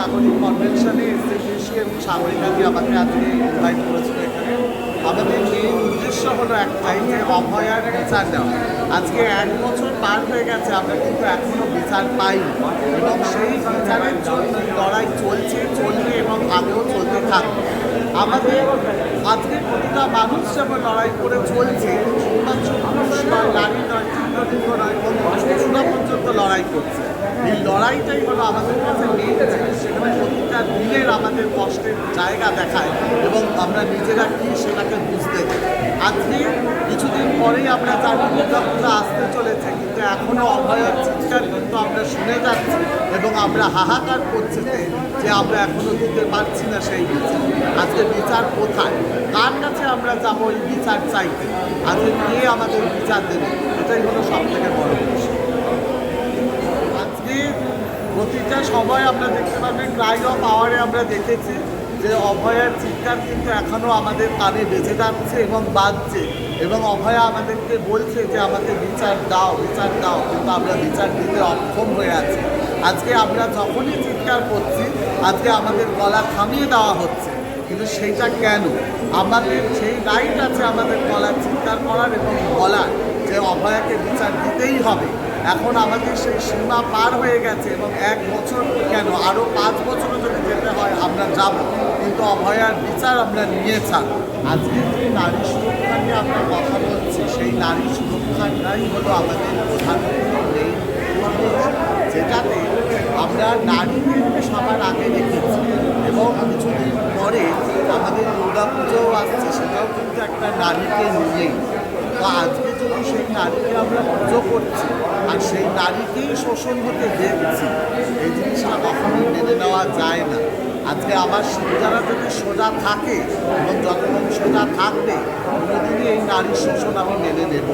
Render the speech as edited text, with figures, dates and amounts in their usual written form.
নাগরিক কনভেনশনে এসসি এবং সাগরিকাদি আমাকে আজকে ইনভাইট করেছিল এখানে। আমাদের মেইন উদ্দেশ্য হলো একটাই, যে অভয়ার বিচার দেওয়া। আজকে 1 বছর পার হয়ে গেছে, আমরা কিন্তু এখনও বিচার পাইনি এবং সেই বিচারের জন্য লড়াই চলছে, চলবে এবং আগেও চলতে থাকবে। আমাদের আজকে প্রতিটা মানুষ যেমন লড়াই করে চলছে, শুধুমাত্র পুরুষ নয়, নারী নয়, তৃণলিঙ্গ নয়, শিশুরা পর্যন্ত লড়াই করছে। এই লড়াইটাই হলো আমাদের কাছে মেইন জিনিস, সেখানে প্রতিটা দিনের আমাদের কষ্টের জায়গা দেখায় এবং আমরা নিজেরা কি সেটাকে বুঝতে চাই। আজকে কিছুদিন পরেই আমরা জানি দুর্গাপূজা আসতে চলেছে, কিন্তু এখনও অভয়ার চিৎকার কিন্তু আমরা শুনে যাচ্ছি এবং আমরা হাহাকার করছি যে আমরা এখনও দিতে পারছি না সেই বিচার। আজকে বিচার কোথায়, কার কাছে আমরা যাবো এই বিচার চাইতে? আজকে কে আমাদের বিচার দেবে? এটাই হলো সব থেকে বড় বিষয়। আজকে প্রতিটা সময় আমরা দেখতে পাবেন, ক্রাই অফ আওয়ারে আমরা দেখেছি যে অভয়ার চিৎকার কিন্তু এখনও আমাদের কানে বেজে যাচ্ছে এবং বাজছে, এবং অভয়া আমাদেরকে বলছে যে আমাকে বিচার দাও, বিচার দাও, কিন্তু আমরা বিচার দিতে অক্ষম হয়ে আছি। আজকে আমরা যখনই চিৎকার করছি, আজকে আমাদের গলা থামিয়ে দেওয়া হচ্ছে, কিন্তু সেইটা কেন? আমাদের সেই রাইট আছে আমাদের গলা চিৎকার করার এবং বলার যে অভয়াকে বিচার দিতেই হবে। এখন আমাদের সেই সীমা পার হয়ে গেছে এবং 1 বছর কেন, আরও 5 বছরও যদি যেতে হয় আমরা যাব, কিন্তু অভয়ার বিচার আমরা নিয়ে চাই। আজকে যে নারী সুরক্ষা নিয়ে আমরা কথা বলছি, সেই নারী সুরক্ষাটাই হলো আমাদের প্রধান মেইন উদ্দেশ্য, যেটাতে আমরা নারীদেরকে সবার আগে রেখেছি এবং কিছুদিন পরে আমাদের দুর্গাপুজোও আসছে, সেটাও কিন্তু একটা নারীকে নিয়েই। তো আজকে যদি সেই নারীকে আমরা পুজো করছি আর সেই নারীকেই শোষণ হতে দেখছি, এই জিনিসটা কখনোই মেনে নেওয়া যায় না। আজকে আমার শিক্ষারা যদি সোজা থাকে এবং যতক্ষণ সোজা থাকবে, কোনোদিনই এই নারী শোষণ আমি মেনে নেব।